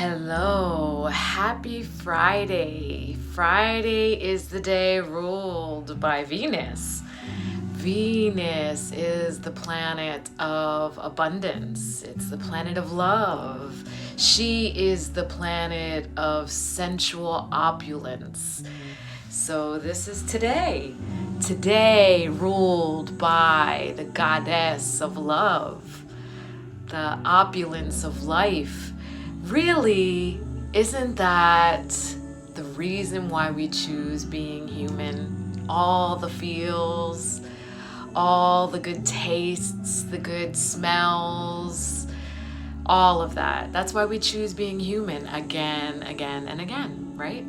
Hello, happy Friday. Friday is the day ruled by Venus. Venus is the planet of abundance. It's the planet of love. She is the planet of sensual opulence. So this is today. Today ruled by the goddess of love, the opulence of life. Really, isn't that the reason why we choose being human? All the feels, all the good tastes, the good smells, all of that. That's why we choose being human again, and again, right?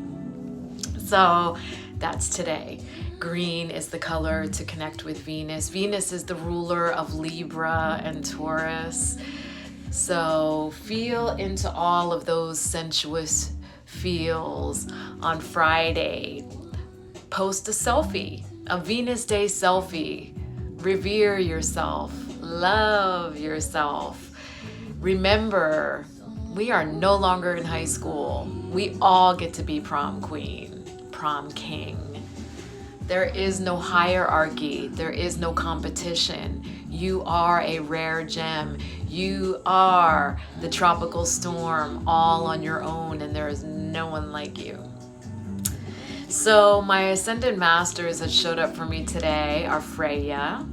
So that's today. Green is the color to connect with Venus. Venus is the ruler of Libra and Taurus. So feel into all of those sensuous feels on Friday. Post a selfie, a Venus Day selfie. Revere yourself, love yourself. Remember, we are no longer in high school. We all get to be prom queen, prom king. There is no hierarchy. There is no competition. You are a rare gem. You are the tropical storm all on your own, and there is no one like you. So my Ascended Masters that showed up for me today are Freya.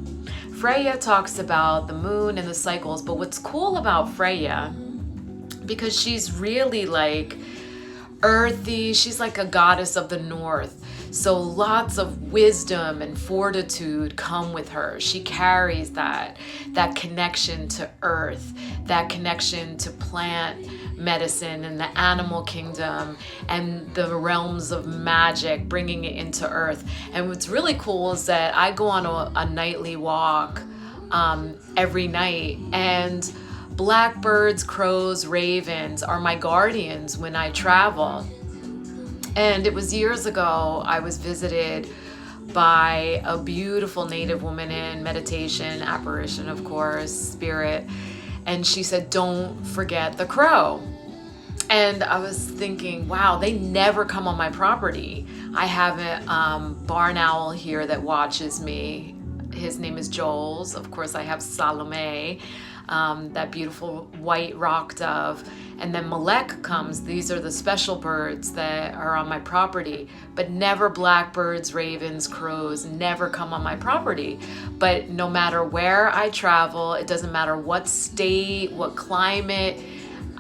Freya talks about the moon and the cycles, but what's cool about Freya, because she's really like earthy, she's like a goddess of the north. So lots of wisdom and fortitude come with her. She carries that connection to earth, that connection to plant medicine and the animal kingdom and the realms of magic, bringing it into earth. And what's really cool is that I go on a nightly walk every night, and blackbirds, crows, ravens are my guardians when I travel. And it was years ago, I was visited by a beautiful native woman in meditation, apparition, of course, spirit. And she said, don't forget the crow. And I was thinking, wow, they never come on my property. I have a barn owl here that watches me. His name is Joel's. Of course, I have Salome, that beautiful white rock dove. And then Malek comes. These are the special birds that are on my property, but never blackbirds, ravens, crows, never come on my property. But no matter where I travel, it doesn't matter what state, what climate,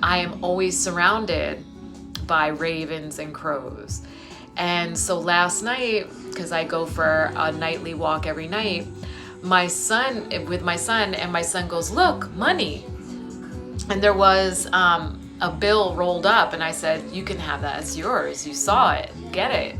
I am always surrounded by ravens and crows. And so last night, because I go for a nightly walk every night, my son goes, look, money. And there was a bill rolled up, and I said, you can have that, it's yours, you saw it, get it.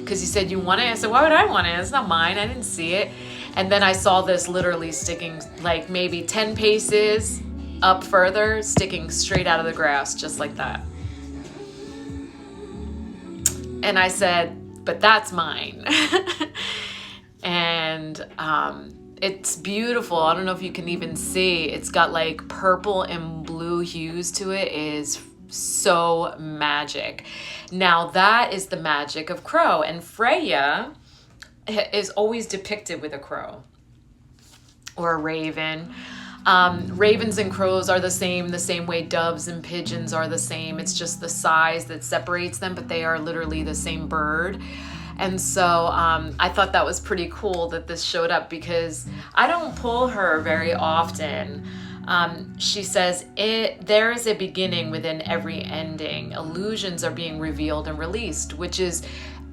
Because he said, you want it? I said, why would I want it? It's not mine, I didn't see it. And then I saw this literally sticking like maybe 10 paces up further, sticking straight out of the grass, just like that. And I said, but that's mine. And it's beautiful. I don't know if you can even see. It's got like purple and blue hues to it. It is so magic. Now that is the magic of crow. And Freya is always depicted with a crow or a raven. Ravens and crows are the same way doves and pigeons are the same. It's just the size that separates them, but they are literally the same bird. And so I thought that was pretty cool that this showed up, because I don't pull her very often. She says, there is a beginning within every ending. Illusions are being revealed and released, which is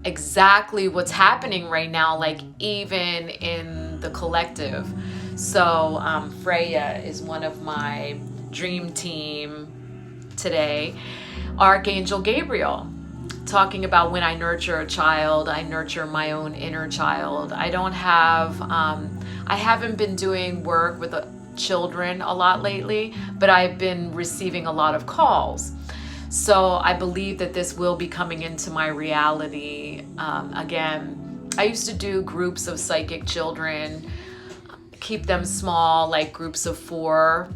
exactly what's happening right now, like even in the collective. So Freya is one of my dream team today. Archangel Gabriel, talking about when I nurture a child, I nurture my own inner child. I haven't been doing work with children a lot lately, but I've been receiving a lot of calls. So I believe that this will be coming into my reality again. I used to do groups of psychic children, keep them small, like groups of 4.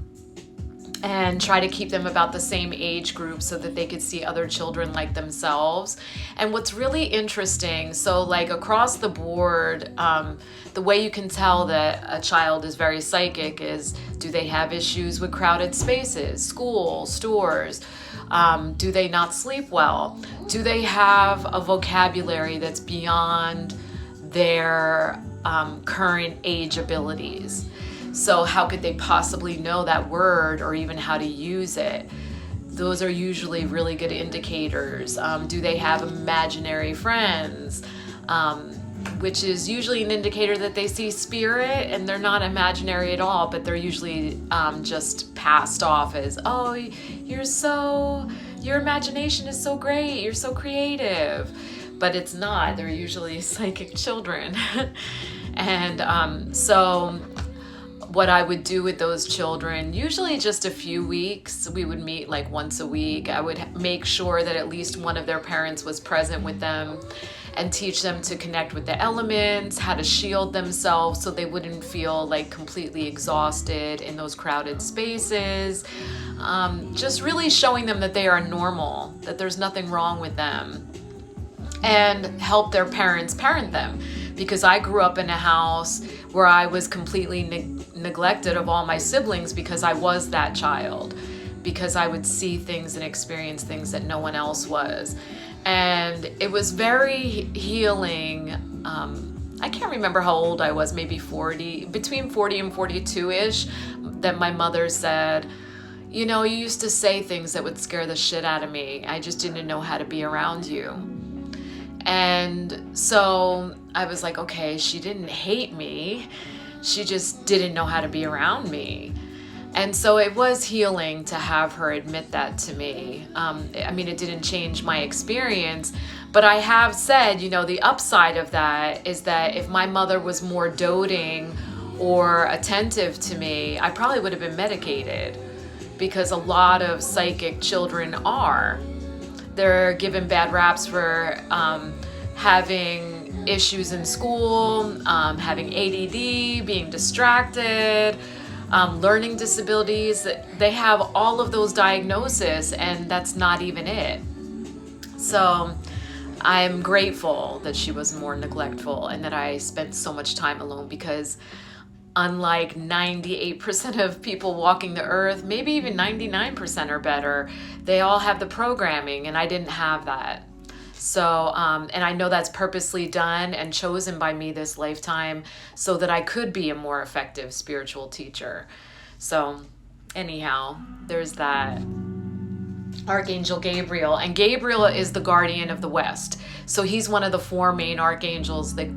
and try to keep them about the same age group so that they could see other children like themselves. And what's really interesting, so like across the board, the way you can tell that a child is very psychic is, do they have issues with crowded spaces, school, stores? Do they not sleep well? Do they have a vocabulary that's beyond their current age abilities? So how could they possibly know that word or even how to use it? Those are usually really good indicators. Do they have imaginary friends? Which is usually an indicator that they see spirit, and they're not imaginary at all, but they're usually just passed off as, oh, your imagination is so great, you're so creative. But it's not. They're usually psychic children. And so what I would do with those children, usually just a few weeks, we would meet like once a week. I would make sure that at least one of their parents was present with them and teach them to connect with the elements, how to shield themselves so they wouldn't feel like completely exhausted in those crowded spaces. Just really showing them that they are normal, that there's nothing wrong with them, and help their parents parent them. Because I grew up in a house where I was completely neglected of all my siblings because I was that child, because I would see things and experience things that no one else was. And it was very healing. I can't remember how old I was, maybe 40, between 40 and 42-ish, that my mother said, you know, you used to say things that would scare the shit out of me. I just didn't know how to be around you. And so I was like, okay, she didn't hate me. She just didn't know how to be around me. And so it was healing to have her admit that to me. I mean, it didn't change my experience, but I have said, you know, the upside of that is that if my mother was more doting or attentive to me, I probably would have been medicated, because a lot of psychic children are. They're given bad raps for having issues in school, having ADD, being distracted, learning disabilities. They have all of those diagnoses, and that's not even it. So I'm grateful that she was more neglectful and that I spent so much time alone, because unlike 98% of people walking the earth, maybe even 99% or better, they all have the programming, and I didn't have that. So, and I know that's purposely done and chosen by me this lifetime so that I could be a more effective spiritual teacher. So anyhow, there's that. Archangel Gabriel, and Gabriel is the guardian of the West. So he's one of the four main archangels that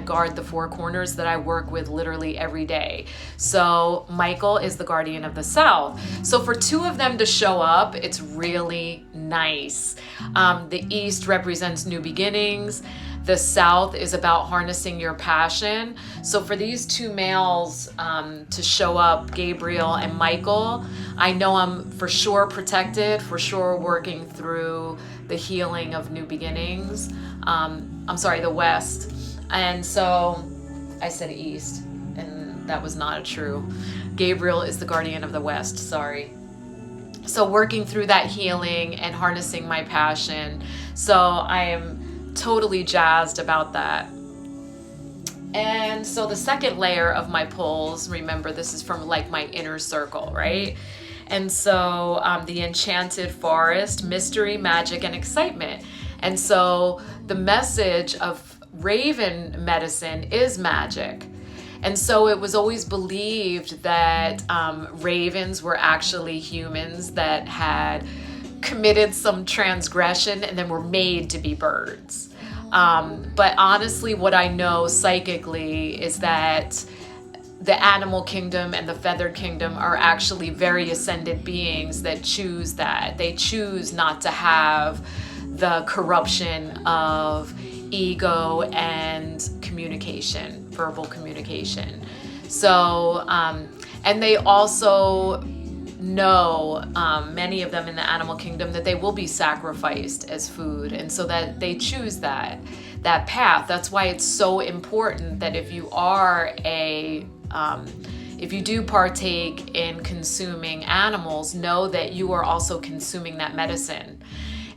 guard the four corners that I work with literally every day. So Michael is the guardian of the South. So for two of them to show up, it's really nice. The East represents new beginnings. The South is about harnessing your passion. So for these two males to show up, Gabriel and Michael, I know I'm for sure protected, for sure working through the healing of new beginnings. The West. And so I said East, and that was not true. Gabriel is the guardian of the West, sorry. So working through that healing and harnessing my passion. So I am totally jazzed about that. And so the second layer of my pulls, remember this is from like my inner circle, right? And so the enchanted forest, mystery, magic, and excitement. And so the message of Raven medicine is magic. And so it was always believed that ravens were actually humans that had committed some transgression and then were made to be birds. But honestly, what I know psychically is that the animal kingdom and the feathered kingdom are actually very ascended beings that choose that. They choose not to have the corruption of ego and communication, verbal communication. So, and they also know, many of them in the animal kingdom, that they will be sacrificed as food. And so that they choose that path. That's why it's so important that if you are a if you do partake in consuming animals, know that you are also consuming that medicine.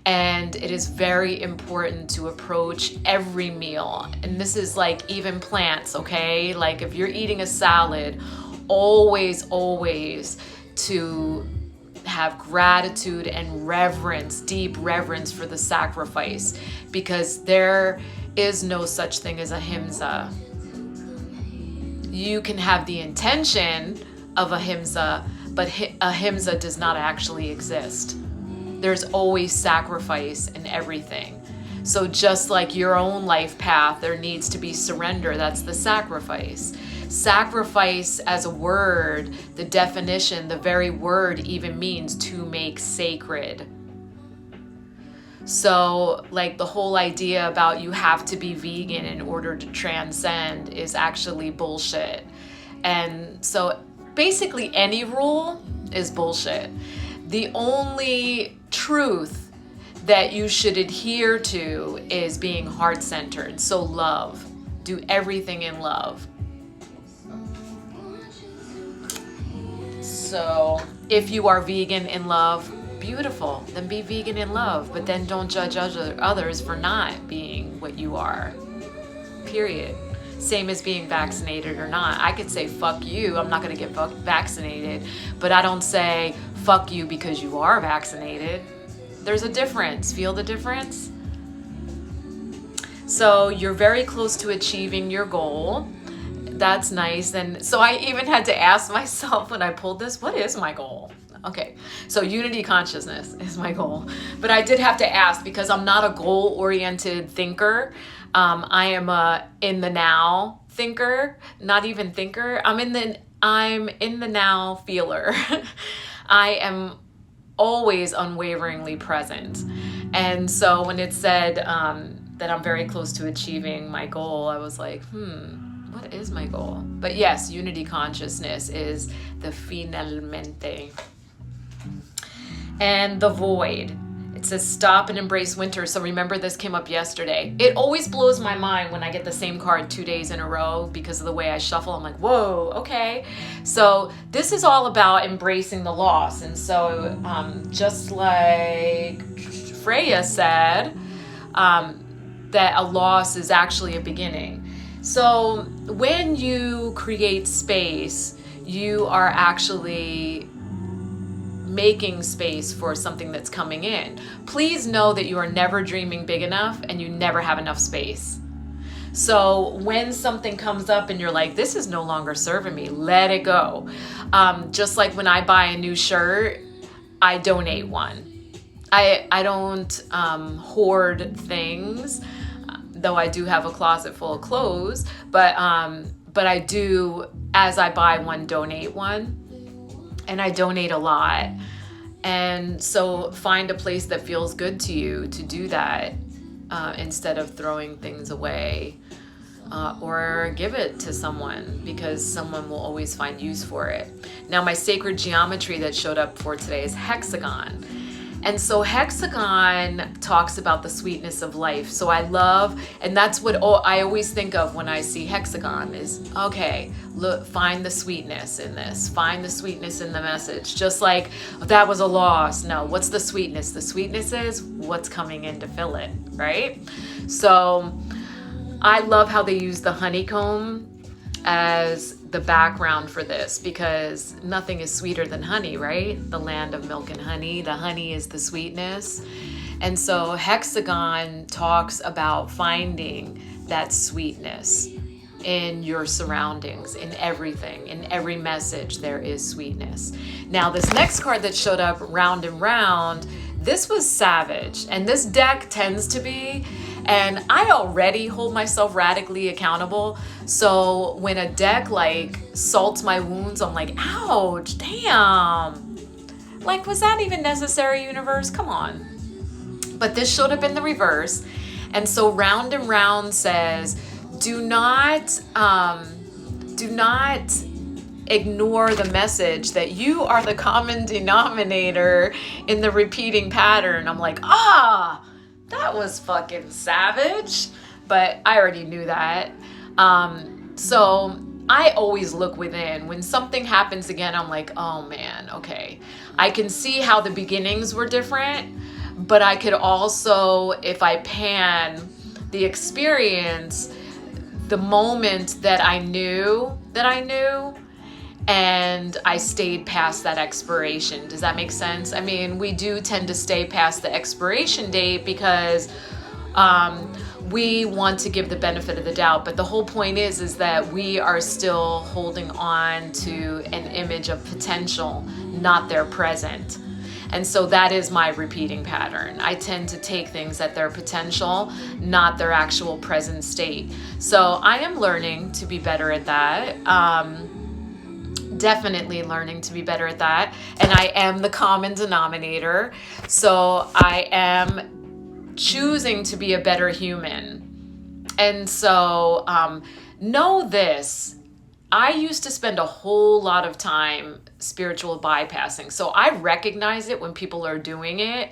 And it is very important to approach every meal. And this is like even plants, okay? Like if you're eating a salad, always to have gratitude and reverence, deep reverence for the sacrifice, because there is no such thing as ahimsa. You can have the intention of ahimsa, but ahimsa does not actually exist. There's always sacrifice in everything. So just like your own life path, there needs to be surrender. That's the sacrifice. Sacrifice as a word, the definition, the very word even means to make sacred. So like the whole idea about you have to be vegan in order to transcend is actually bullshit. And so basically any rule is bullshit. The only truth that you should adhere to is being heart-centered. So love. Do everything in love. So if you are vegan in love, beautiful. Then be vegan in love. But then don't judge others for not being what you are. Period. Same as being vaccinated or not. I could say, fuck you, I'm not going to get vaccinated. But I don't say, fuck you because you are vaccinated. There's a difference. Feel the difference? So you're very close to achieving your goal. That's nice. And so I even had to ask myself when I pulled this, what is my goal? Okay, so unity consciousness is my goal. But I did have to ask because I'm not a goal-oriented thinker. I am a in the now thinker, not even thinker. I'm in the now feeler. I am always unwaveringly present. And so when it said that I'm very close to achieving my goal, I was like, what is my goal? But yes, unity consciousness is the finalmente. And the void. It says stop and embrace winter. So remember, this came up yesterday. It always blows my mind when I get the same card 2 days in a row because of the way I shuffle. I'm like, whoa, okay. So this is all about embracing the loss. And so just like Freya said, that a loss is actually a beginning. So when you create space, you are actually making space for something that's coming in. Please know that you are never dreaming big enough and you never have enough space. So when something comes up and you're like, this is no longer serving me, let it go. Just like when I buy a new shirt, I donate one. I don't hoard things, though I do have a closet full of clothes, but I do, as I buy one, donate one. And I donate a lot. And so find a place that feels good to you to do that instead of throwing things away or give it to someone because someone will always find use for it. Now, my sacred geometry that showed up for today is hexagon. And so hexagon talks about the sweetness of life. So I love, and that's what I always think of when I see hexagon is, okay, look, find the sweetness in this. Find the sweetness in the message. Just like that was a loss. No, what's the sweetness? The sweetness is what's coming in to fill it, right? So I love how they use the honeycomb as the background for this because nothing is sweeter than honey, right? The land of milk and honey. The honey is the sweetness. And so hexagon talks about finding that sweetness in your surroundings, in everything, in every message there is sweetness. Now this next card that showed up, round and round, this was savage. And this deck tends to be, and I already hold myself radically accountable. So when a deck like salts my wounds, I'm like, ouch, damn. Like, was that even necessary, universe? Come on. But this showed up in the reverse. And so round and round says, do not ignore the message that you are the common denominator in the repeating pattern. I'm like, that was fucking savage, but I already knew that. So I always look within. When something happens again, I'm like, oh man, okay. I can see how the beginnings were different, but I could also, if I pan the experience, the moment that I knew, and I stayed past that expiration. Does that make sense? I mean, we do tend to stay past the expiration date because we want to give the benefit of the doubt, but the whole point is that we are still holding on to an image of potential, not their present. And so that is my repeating pattern. I tend to take things at their potential, not their actual present state. So I am learning to be better at that. Definitely learning to be better at that. And I am the common denominator. So I am choosing to be a better human. And so know this, I used to spend a whole lot of time spiritual bypassing. So I recognize it when people are doing it.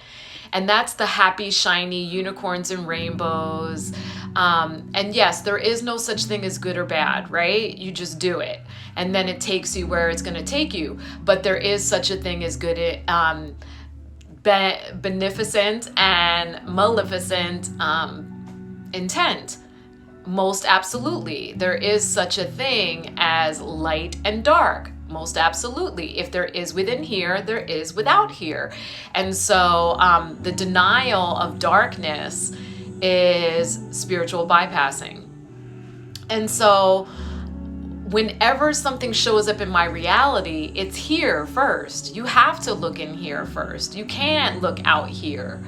And that's the happy, shiny unicorns and rainbows. And yes, there is no such thing as good or bad, right? You just do it. And then it takes you where it's going to take you. But there is such a thing as good beneficent and maleficent intent. Most absolutely. There is such a thing as light and dark. Most absolutely. If there is within here, there is without here. And so the denial of darkness is spiritual bypassing. And so whenever something shows up in my reality, it's here first. You have to look in here first. You can't look out here.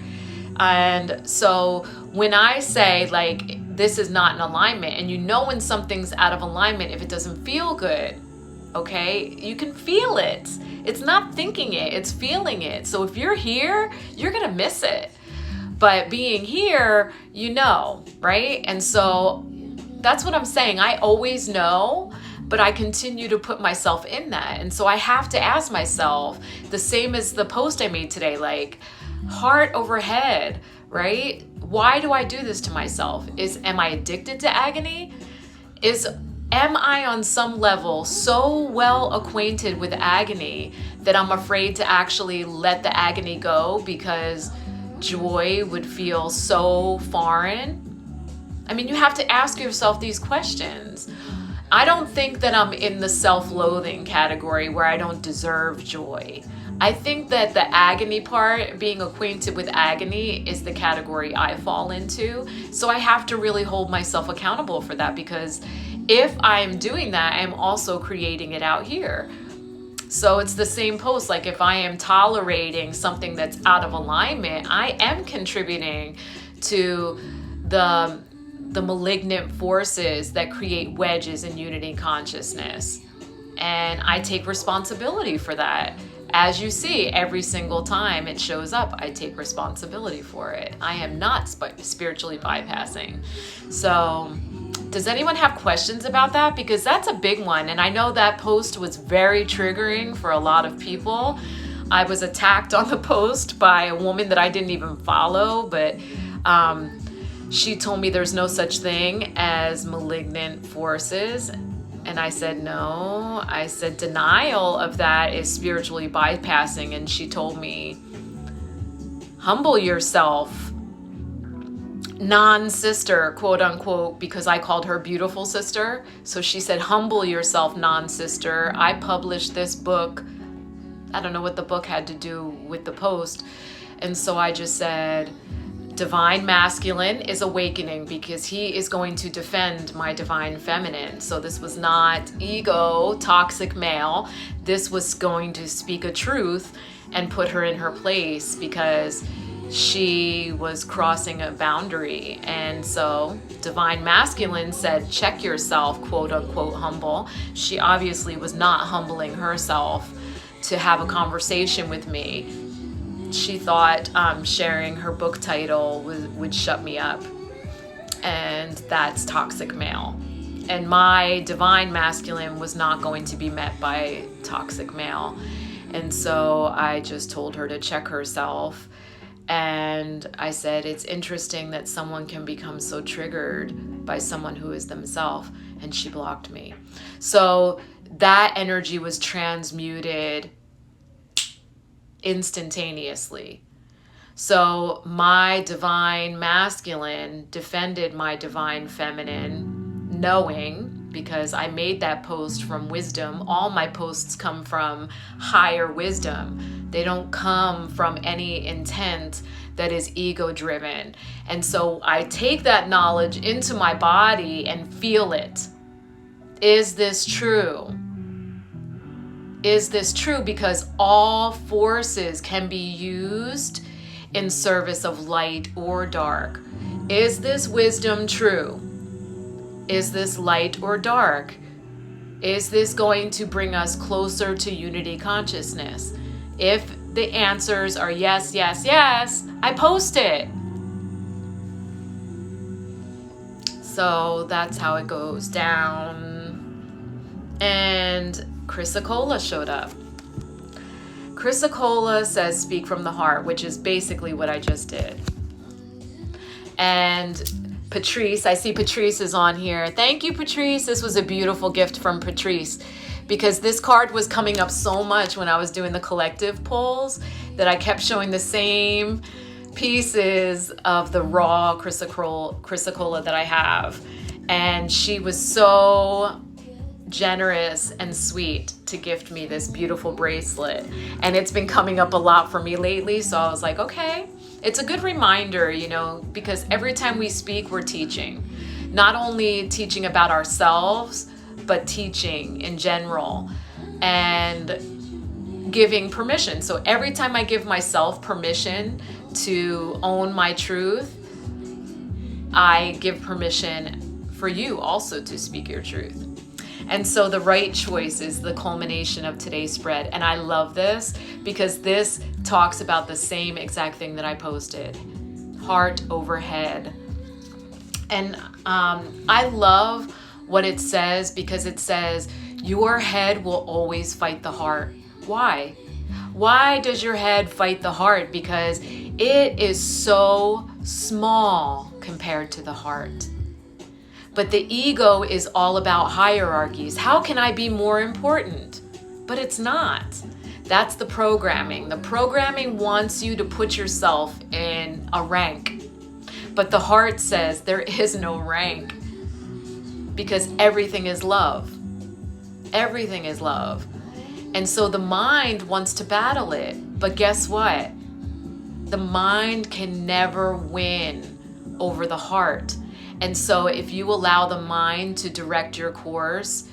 And so when I say like, this is not in alignment, and you know when something's out of alignment if it doesn't feel good, okay? You can feel it. It's not thinking it, it's feeling it. So if you're here, you're gonna miss it. But being here, you know, right? And so that's what I'm saying. I always know, but I continue to put myself in that. And so I have to ask myself, the same as the post I made today, like heart over head, right? Why do I do this to myself? Am I addicted to agony? Am I on some level so well acquainted with agony that I'm afraid to actually let the agony go because joy would feel so foreign? I mean, you have to ask yourself these questions. I don't think that I'm in the self-loathing category where I don't deserve joy. I think that the agony part, being acquainted with agony, is the category I fall into. So I have to really hold myself accountable for that, because if I'm doing that, I'm also creating it out here. So it's the same post. Like if I am tolerating something that's out of alignment, I am contributing to the malignant forces that create wedges in unity consciousness. And I take responsibility for that. As you see, every single time it shows up, I take responsibility for it. I am not spiritually bypassing. So does anyone have questions about that? Because that's a big one. And I know that post was very triggering for a lot of people. I was attacked on the post by a woman that I didn't even follow, but she told me there's no such thing as malignant forces. And I said, no. I said, denial of that is spiritually bypassing. And she told me, humble yourself, non-sister, quote unquote, because I called her beautiful sister. So she said, humble yourself, non-sister. I published this book. I don't know what the book had to do with the post. And so I just said, divine masculine is awakening because he is going to defend my divine feminine. So this was not ego, toxic male. This was going to speak a truth and put her in her place because she was crossing a boundary. And so divine masculine said, check yourself, quote unquote, humble. She obviously was not humbling herself to have a conversation with me. She thought sharing her book title would shut me up. And that's toxic male. And my divine masculine was not going to be met by toxic male. And so I just told her to check herself. And I said, it's interesting that someone can become so triggered by someone who is themselves, and she blocked me. So that energy was transmuted instantaneously. So my divine masculine defended my divine feminine, knowing, because I made that post from wisdom. All my posts come from higher wisdom. They don't come from any intent that is ego driven. And so I take that knowledge into my body and feel it. Is this true? Is this true? Because all forces can be used in service of light or dark. Is this wisdom true? Is this light or dark? Is this going to bring us closer to unity consciousness? If the answers are yes, yes, yes, I post it. So that's how it goes down. And Chrysocolla showed up. Chrysocolla says speak from the heart, which is basically what I just did. And Patrice, I see Patrice is on here. Thank you, Patrice. This was a beautiful gift from Patrice, because this card was coming up so much when I was doing the collective pulls that I kept showing the same pieces of the raw Chrysocolla that I have. And she was so generous and sweet to gift me this beautiful bracelet. And it's been coming up a lot for me lately. So I was like, okay, it's a good reminder, you know, because every time we speak, we're teaching. Not only teaching about ourselves, but teaching in general and giving permission. So every time I give myself permission to own my truth, I give permission for you also to speak your truth. And so the right choice is the culmination of today's spread. And I love this because this talks about the same exact thing that I posted. Heart over head. And I love what it says, because it says your head will always fight the heart. Why? Why does your head fight the heart? Because it is so small compared to the heart. But the ego is all about hierarchies. How can I be more important? But it's not. That's the programming. The programming wants you to put yourself in a rank. But the heart says there is no rank, because everything is love. Everything is love. And so the mind wants to battle it. But guess what? The mind can never win over the heart. And so if you allow the mind to direct your course,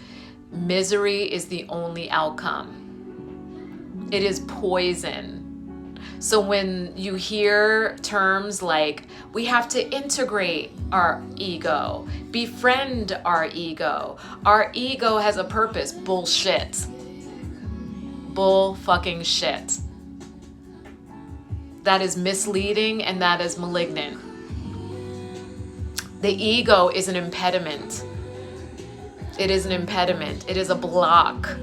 misery is the only outcome. It is poison. So when you hear terms like, we have to integrate our ego, befriend our ego has a purpose. Bullshit. Bull fucking shit. That is misleading and that is malignant. The ego is an impediment. It is an impediment. It is a block.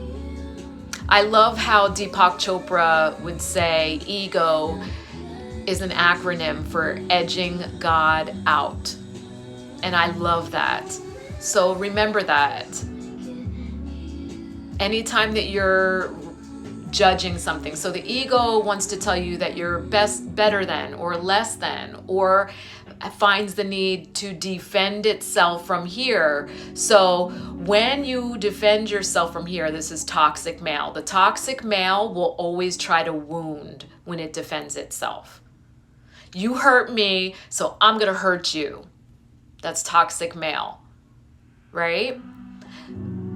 I love how Deepak Chopra would say ego is an acronym for edging God out. And I love that. So remember that. Anytime that you're judging something, so the ego wants to tell you that you're better than, or less than, or finds the need to defend itself from here. So when you defend yourself from here, this is toxic male. The toxic male will always try to wound when it defends itself. You hurt me, so I'm gonna hurt you. That's toxic male, right?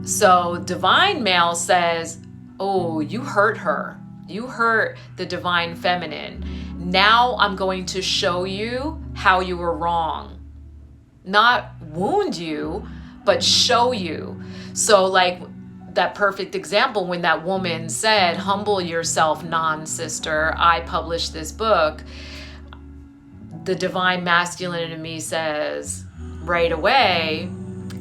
So divine male says, oh, you hurt her. You hurt the divine feminine. Now I'm going to show you how you were wrong. Not wound you, but show you. So like that perfect example when that woman said, humble yourself, non-sister, I published this book. The divine masculine in me says right away,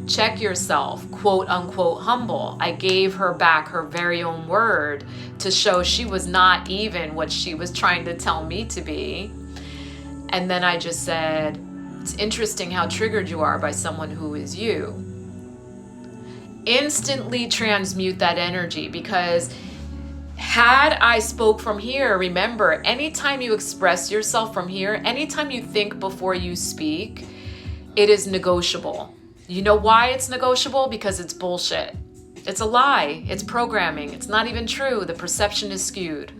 check yourself, quote unquote, humble. I gave her back her very own word to show she was not even what she was trying to tell me to be. And then I just said, It's interesting how triggered you are by someone who is you. Instantly transmute that energy, because had I spoke from here, remember, anytime you express yourself from here, anytime you think before you speak, it is negotiable. You know why it's negotiable? Because it's bullshit. It's a lie. It's programming. It's not even true. The perception is skewed.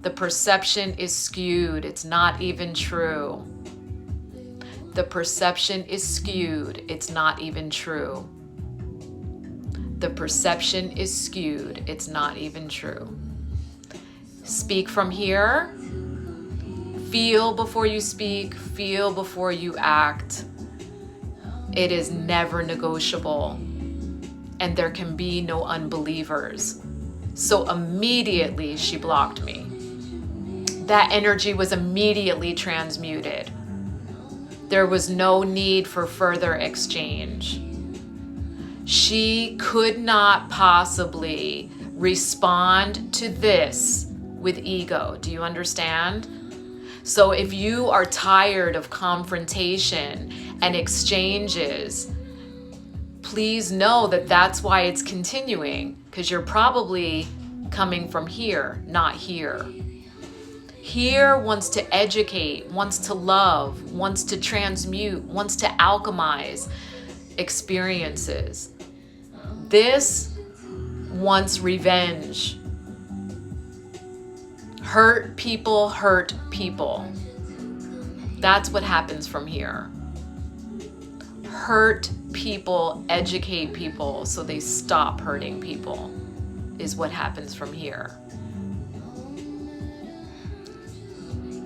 The perception is skewed. It's not even true. The perception is skewed. It's not even true. The perception is skewed. It's not even true. Speak from here. Feel before you speak. Feel before you act. It is never negotiable. And there can be no unbelievers. So immediately she blocked me. That energy was immediately transmuted. There was no need for further exchange. She could not possibly respond to this with ego. Do you understand? So if you are tired of confrontation and exchanges, please know that that's why it's continuing, because you're probably coming from here, not here. Here wants to educate, wants to love, wants to transmute, wants to alchemize experiences. This wants revenge. Hurt people hurt people. That's what happens from here. Hurt people educate people so they stop hurting people, is what happens from here.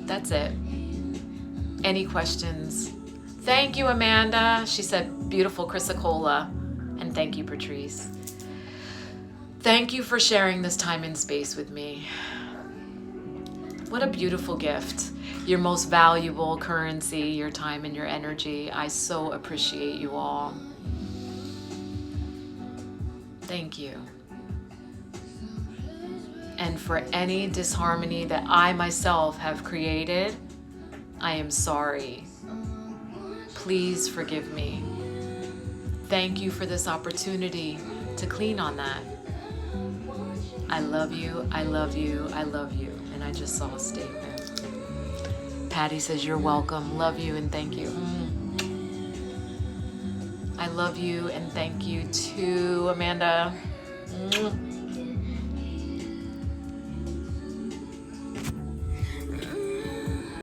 That's it. Any questions? Thank you, Amanda. She said, beautiful Chrysocolla. And thank you, Patrice. Thank you for sharing this time and space with me. What a beautiful gift. Your most valuable currency, your time and your energy. I so appreciate you all. Thank you. And for any disharmony that I myself have created, I am sorry. Please forgive me. Thank you for this opportunity to clean on that. I love you, I love you, I love you. And I just saw a statement. Patty says, you're welcome. Love you and thank you. I love you and thank you too, Amanda.